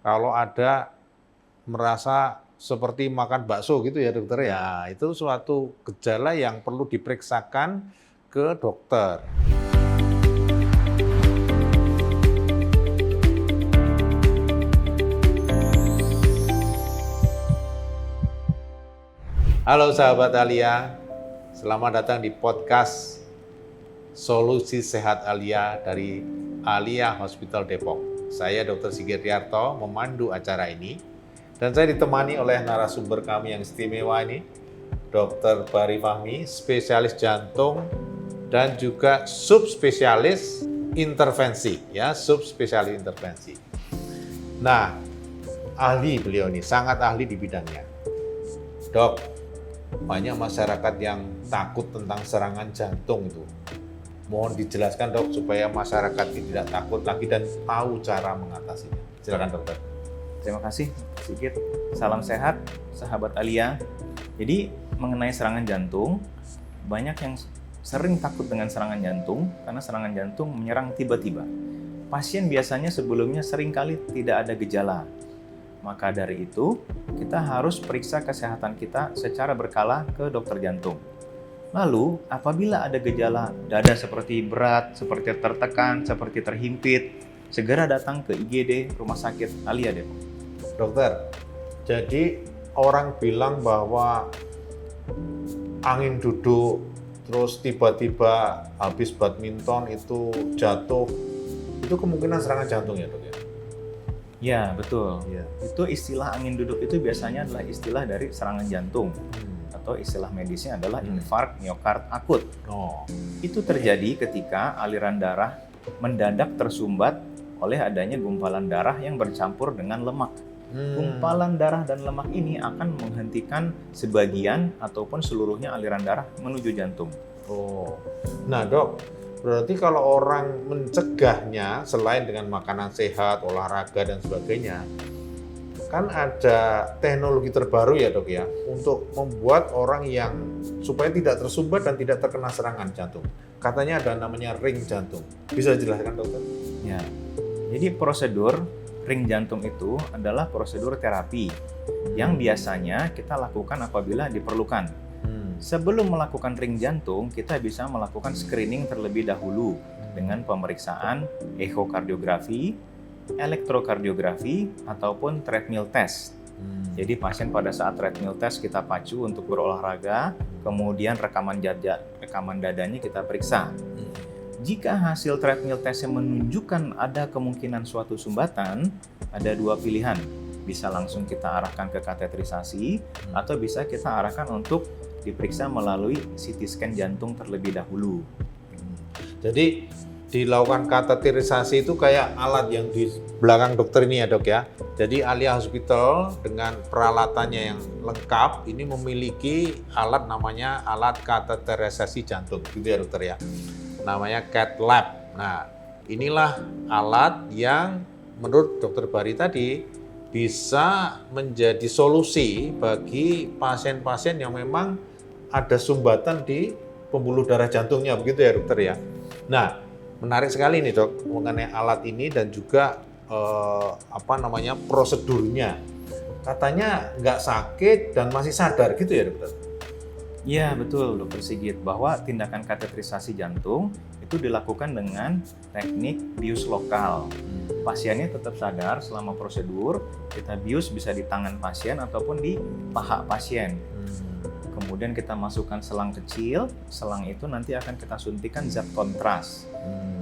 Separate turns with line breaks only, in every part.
kalau ada merasa seperti makan bakso gitu ya dokter ya, itu suatu gejala yang perlu diperiksakan ke dokter. Halo sahabat Alia, selamat datang di podcast Solusi Sehat Alia dari Alia Hospital Depok. Saya Dr. Sigit Riarto memandu acara ini dan saya ditemani oleh narasumber kami yang istimewa ini, Dr. Bari Fahmi, spesialis jantung dan juga subspesialis intervensi, ya, subspesialis intervensi. Nah, ahli beliau ini, sangat ahli di bidangnya. Dok, banyak masyarakat yang takut tentang serangan jantung itu. Mohon dijelaskan dok, supaya masyarakat tidak takut lagi dan tahu cara mengatasinya. Silakan dokter.
Terima kasih Sigit. Salam sehat, sahabat Alia. Jadi mengenai serangan jantung, banyak yang sering takut dengan serangan jantung karena serangan jantung menyerang tiba-tiba. Pasien biasanya sebelumnya seringkali tidak ada gejala. Maka dari itu, kita harus periksa kesehatan kita secara berkala ke dokter jantung. Lalu, apabila ada gejala dada seperti berat, seperti tertekan, seperti terhimpit, segera datang ke IGD Rumah Sakit Alia Depok.
Dokter, jadi orang bilang bahwa angin duduk, terus tiba-tiba habis badminton itu jatuh, itu kemungkinan serangan jantung ya dok ya?
Ya, betul.
Ya.
Itu istilah angin duduk itu biasanya adalah istilah dari serangan jantung. Atau istilah medisnya adalah infark miokard akut.
Oh.
Itu terjadi ketika aliran darah mendadak tersumbat oleh adanya gumpalan darah yang bercampur dengan lemak. Gumpalan darah dan lemak ini akan menghentikan sebagian ataupun seluruhnya aliran darah menuju jantung.
Oh. Nah dok, berarti kalau orang mencegahnya selain dengan makanan sehat, olahraga dan sebagainya, kan ada teknologi terbaru ya dok ya, untuk membuat orang yang supaya tidak tersumbat dan tidak terkena serangan jantung. Katanya ada namanya ring jantung. Bisa jelaskan dokter?
Ya, jadi prosedur ring jantung itu adalah prosedur terapi yang biasanya kita lakukan apabila diperlukan. Sebelum melakukan ring jantung, kita bisa melakukan screening terlebih dahulu dengan pemeriksaan ekokardiografi, elektrokardiografi, ataupun treadmill test. Jadi pasien pada saat treadmill test kita pacu untuk berolahraga, kemudian rekaman dadanya kita periksa. Jika hasil treadmill testnya menunjukkan ada kemungkinan suatu sumbatan, ada dua pilihan. Bisa langsung kita arahkan ke kateterisasi, atau bisa kita arahkan untuk diperiksa melalui CT scan jantung terlebih dahulu.
Jadi dilakukan kateterisasi itu kayak alat yang di belakang dokter ini ya dok ya. Jadi Alia Hospital dengan peralatannya yang lengkap ini memiliki alat namanya alat kateterisasi jantung, gitu ya dokter ya. Namanya cath lab. Nah, inilah alat yang menurut dokter Bari tadi bisa menjadi solusi bagi pasien-pasien yang memang ada sumbatan di pembuluh darah jantungnya, begitu ya dokter ya. Nah, menarik sekali nih dok mengenai alat ini dan juga prosedurnya. Katanya nggak sakit dan masih sadar gitu ya dokter?
Ya betul Dr. Sigit, bahwa tindakan kateterisasi jantung itu dilakukan dengan teknik bius lokal. Pasiennya tetap sadar selama prosedur, kita bius bisa di tangan pasien ataupun di paha pasien. Kemudian kita masukkan selang kecil, selang itu nanti akan kita suntikan zat kontras.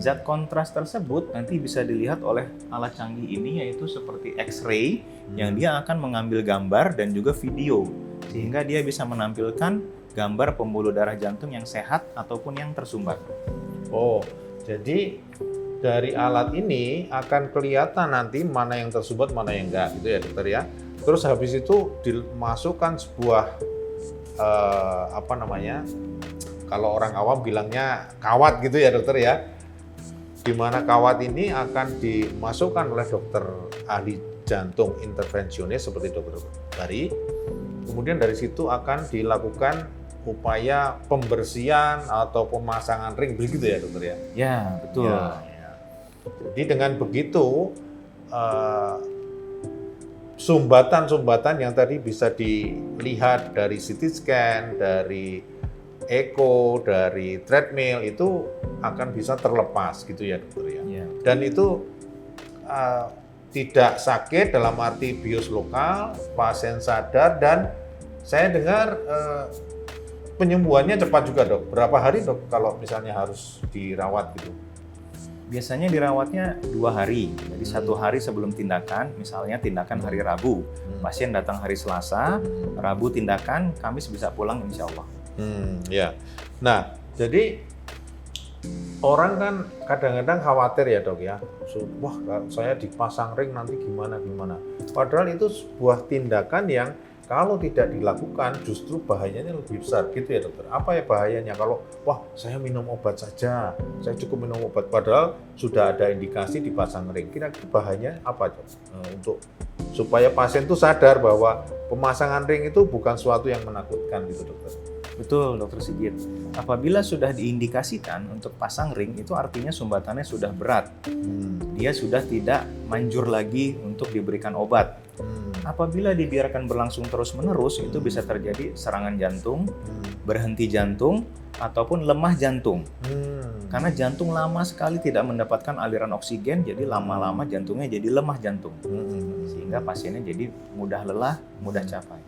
Zat kontras tersebut nanti bisa dilihat oleh alat canggih ini, yaitu seperti X-ray yang dia akan mengambil gambar dan juga video, sehingga dia bisa menampilkan gambar pembuluh darah jantung yang sehat ataupun yang tersumbat.
Oh, jadi dari alat ini akan kelihatan nanti mana yang tersumbat, mana yang enggak, gitu ya dokter ya. Terus habis itu dimasukkan sebuah kalau orang awam bilangnya kawat gitu ya dokter ya. Di mana kawat ini akan dimasukkan oleh dokter ahli jantung intervensionis seperti dokter Bari. Kemudian dari situ akan dilakukan upaya pembersihan atau pemasangan ring, begitu ya dokter ya?
Ya, betul.
Ya. Jadi dengan begitu sumbatan-sumbatan yang tadi bisa dilihat dari CT scan, dari echo, dari treadmill itu akan bisa terlepas gitu ya dokter ya.
Iya.
Dan itu tidak sakit dalam arti bius lokal, pasien sadar, dan saya dengar penyembuhannya cepat juga dok. Berapa hari dok kalau misalnya harus dirawat gitu?
Biasanya dirawatnya 2 hari. Jadi 1 hari sebelum tindakan, misalnya tindakan hari Rabu, pasien datang hari Selasa, Rabu tindakan, Kamis bisa pulang insya Allah.
Ya. Nah, jadi orang kan kadang-kadang khawatir ya dok ya. Wah, saya dipasang ring nanti gimana. Padahal itu sebuah tindakan yang kalau tidak dilakukan justru bahayanya lebih besar gitu ya dokter. Apa ya bahayanya kalau wah saya minum obat saja, saya cukup minum obat padahal sudah ada indikasi dipasang ring. Kira-kira bahayanya apa dok? Untuk supaya pasien itu sadar bahwa pemasangan ring itu bukan suatu yang menakutkan gitu dokter.
Betul, Dokter Sigit. Apabila sudah diindikasikan untuk pasang ring, itu artinya sumbatannya sudah berat. Dia sudah tidak manjur lagi untuk diberikan obat. Apabila dibiarkan berlangsung terus-menerus, itu bisa terjadi serangan jantung, berhenti jantung, ataupun lemah jantung. Karena jantung lama sekali tidak mendapatkan aliran oksigen, jadi lama-lama jantungnya jadi lemah jantung. Sehingga pasiennya jadi mudah lelah, mudah capek.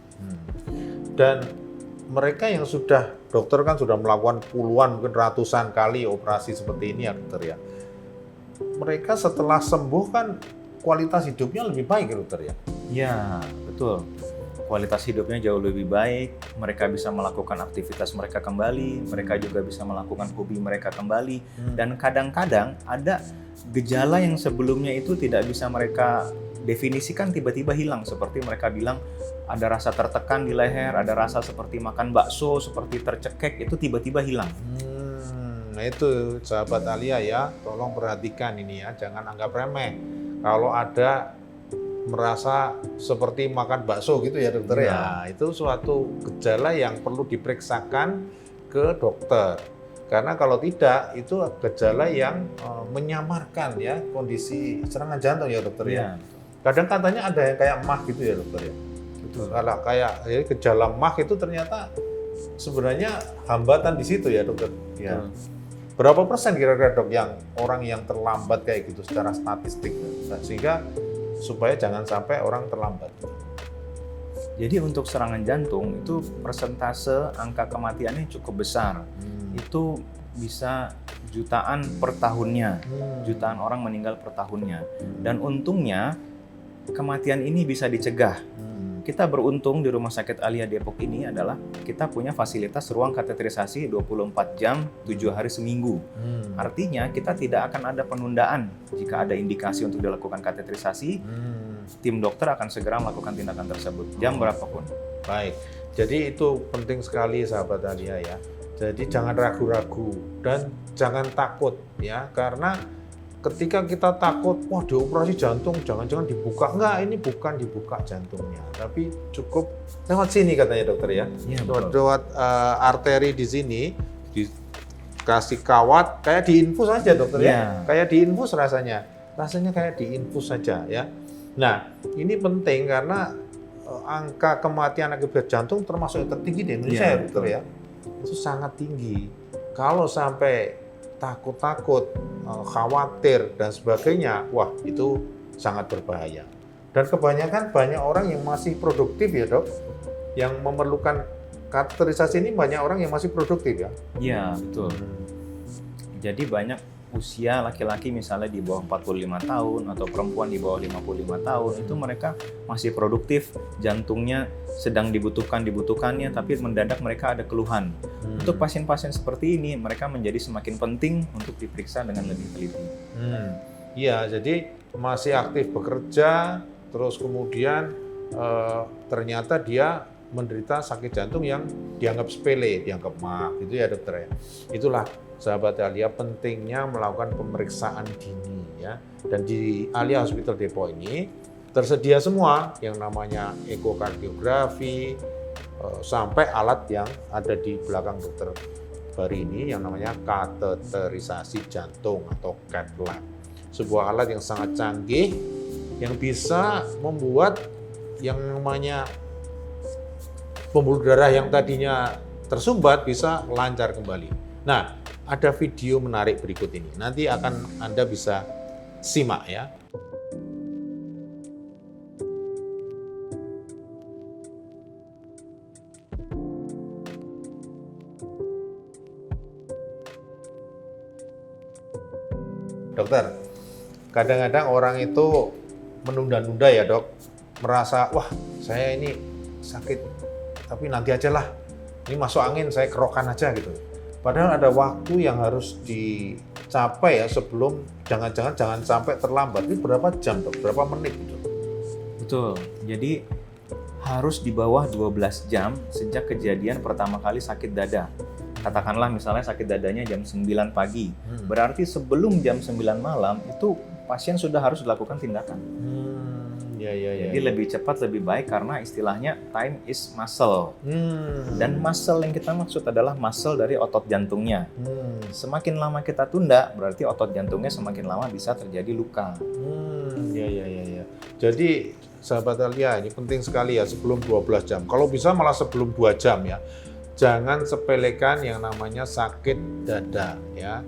Dan mereka yang sudah, dokter kan sudah melakukan puluhan, mungkin ratusan kali operasi seperti ini ya dokter ya. Mereka setelah sembuh kan kualitas hidupnya lebih baik ya dokter ya?
Ya, betul. Kualitas hidupnya jauh lebih baik, mereka bisa melakukan aktivitas mereka kembali, mereka juga bisa melakukan hobi mereka kembali, dan kadang-kadang ada gejala yang sebelumnya itu tidak bisa mereka definisikan tiba-tiba hilang, seperti mereka bilang ada rasa tertekan di leher, ada rasa seperti makan bakso, seperti tercekek, itu tiba-tiba hilang.
Nah itu sahabat Alia ya, tolong perhatikan ini ya, jangan anggap remeh. Kalau ada merasa seperti makan bakso gitu ya dokter ya, itu suatu gejala yang perlu diperiksakan ke dokter. Karena kalau tidak, itu gejala yang menyamarkan ya kondisi serangan jantung ya dokter ya. Kadang katanya ada yang kayak MAH gitu ya dokter ya. Betul. Kalau kayak gejala MAH itu ternyata sebenarnya hambatan di situ ya dokter. Ya. Berapa persen kira-kira dok yang orang yang terlambat kayak gitu secara statistik, sehingga supaya jangan sampai orang terlambat.
Jadi untuk serangan jantung itu persentase angka kematiannya cukup besar. Itu bisa jutaan per tahunnya, jutaan orang meninggal per tahunnya. Dan untungnya kematian ini bisa dicegah. Kita beruntung di Rumah Sakit Alia Depok ini adalah kita punya fasilitas ruang kateterisasi 24 jam, 7 hari seminggu. Artinya kita tidak akan ada penundaan jika ada indikasi untuk dilakukan kateterisasi. Tim dokter akan segera melakukan tindakan tersebut, jam berapapun.
Baik, jadi itu penting sekali sahabat Alia ya. Jadi jangan ragu-ragu dan jangan takut ya, karena ketika kita takut, wah dioperasi jantung, jangan-jangan dibuka. Enggak, ini bukan dibuka jantungnya, tapi cukup lewat sini katanya dokter ya. Lewat arteri di sini, dikasih kawat, kayak diinfus aja dokter ya. Kayak diinfus rasanya kayak diinfus saja ya. Nah, ini penting karena angka kematian akibat jantung termasuk yang tertinggi di Indonesia ya dokter ya. Itu sangat tinggi. Kalau sampai takut-takut, khawatir dan sebagainya, wah itu sangat berbahaya. Dan kebanyakan banyak orang yang masih produktif ya dok, yang memerlukan kateterisasi ini banyak orang yang masih produktif ya.
Iya betul. Jadi banyak usia laki-laki misalnya di bawah 45 tahun atau perempuan di bawah 55 tahun itu mereka masih produktif, jantungnya sedang dibutuhkannya tapi mendadak mereka ada keluhan. Untuk pasien-pasien seperti ini mereka menjadi semakin penting untuk diperiksa dengan lebih teliti.
Iya, jadi masih aktif bekerja terus kemudian ternyata dia menderita sakit jantung yang dianggap sepele, dianggap MAH gitu ya dokter ya. Itulah sahabat Alia pentingnya melakukan pemeriksaan dini ya. Dan di Alia Hospital Depok ini tersedia semua yang namanya ekokardiografi sampai alat yang ada di belakang dokter Bari ini yang namanya kateterisasi jantung atau cath lab. Sebuah alat yang sangat canggih yang bisa membuat yang namanya pembuluh darah yang tadinya tersumbat bisa lancar kembali. Nah, ada video menarik berikut ini. Nanti akan Anda bisa simak ya. Dokter, kadang-kadang orang itu menunda-nunda ya dok, merasa wah saya ini sakit tapi nanti aja lah, ini masuk angin saya kerokan aja gitu. Padahal ada waktu yang harus dicapai ya sebelum jangan sampai terlambat. Ini berapa jam dok? Berapa menit gitu?
Betul, jadi harus di bawah 12 jam sejak kejadian pertama kali sakit dada. Katakanlah misalnya sakit dadanya jam 9 pagi, berarti sebelum jam 9 malam itu pasien sudah harus dilakukan tindakan. Jadi lebih cepat lebih baik karena istilahnya time is muscle. Dan muscle yang kita maksud adalah muscle dari otot jantungnya. Semakin lama kita tunda, berarti otot jantungnya semakin lama bisa terjadi luka.
Jadi sahabat Alia, ini penting sekali ya sebelum 12 jam. Kalau bisa malah sebelum 2 jam ya. Jangan sepelekan yang namanya sakit dada ya.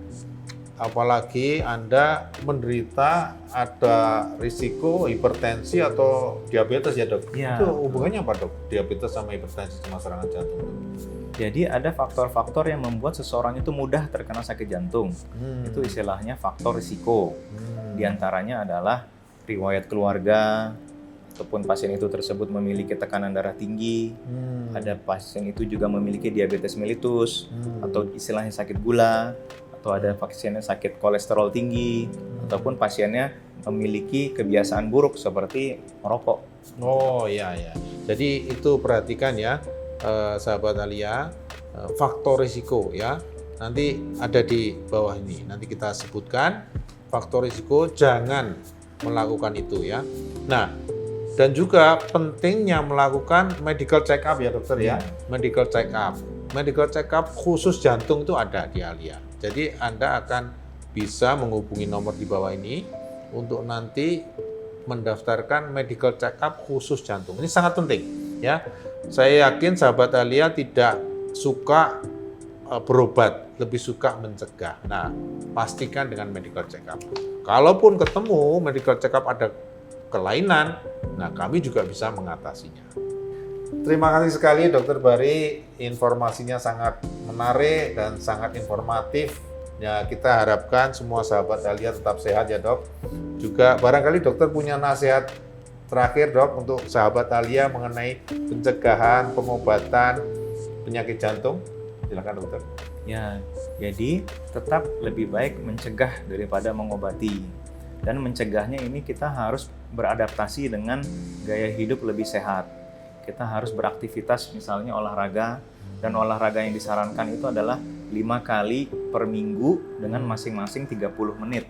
Apalagi Anda menderita ada risiko hipertensi atau diabetes ya dok.
Ya.
Itu hubungannya apa dok? Diabetes sama hipertensi sama serangan jantung.
Jadi ada faktor-faktor yang membuat seseorang itu mudah terkena sakit jantung. Itu istilahnya faktor risiko. Di antaranya adalah riwayat keluarga, ataupun pasien itu tersebut memiliki tekanan darah tinggi, ada pasien itu juga memiliki diabetes mellitus, atau istilahnya sakit gula, atau ada pasiennya sakit kolesterol tinggi, ataupun pasiennya memiliki kebiasaan buruk seperti merokok.
Oh iya. Jadi itu perhatikan ya sahabat Alia, faktor risiko ya. Nanti ada di bawah ini. Nanti kita sebutkan faktor risiko, jangan melakukan itu ya. Nah, dan juga pentingnya melakukan medical check up ya dokter ya. Medical check up. Medical check up khusus jantung itu ada di Alia. Jadi Anda akan bisa menghubungi nomor di bawah ini untuk nanti mendaftarkan medical check up khusus jantung. Ini sangat penting ya. Saya yakin sahabat Alia tidak suka berobat, lebih suka mencegah. Nah, pastikan dengan medical check up. Kalaupun ketemu medical check up ada kelainan, nah kami juga bisa mengatasinya. Terima kasih sekali Dokter Bari, informasinya sangat menarik dan sangat informatif. Ya, kita harapkan semua sahabat Alia tetap sehat ya dok. Juga barangkali dokter punya nasihat terakhir dok untuk sahabat Alia mengenai pencegahan, pengobatan penyakit jantung. Silakan dokter.
Ya, jadi tetap lebih baik mencegah daripada mengobati. Dan mencegahnya ini kita harus beradaptasi dengan gaya hidup lebih sehat. Kita harus beraktivitas misalnya olahraga, dan olahraga yang disarankan itu adalah 5 kali per minggu dengan masing-masing 30 menit.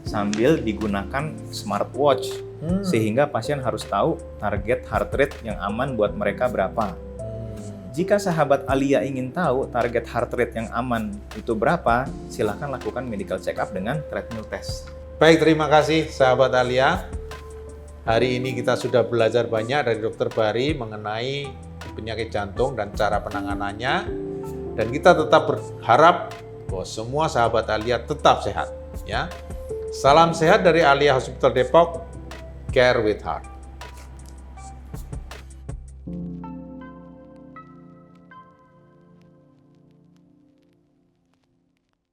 Sambil digunakan smartwatch, sehingga pasien harus tahu target heart rate yang aman buat mereka berapa. Jika sahabat Alia ingin tahu target heart rate yang aman itu berapa, silakan lakukan medical check up dengan treadmill test.
Baik, terima kasih sahabat Alia. Hari ini kita sudah belajar banyak dari Dokter Bari mengenai penyakit jantung dan cara penanganannya. Dan kita tetap berharap bahwa semua sahabat Alia tetap sehat. Ya. Salam sehat dari Alia Hospital Depok, Care with Heart.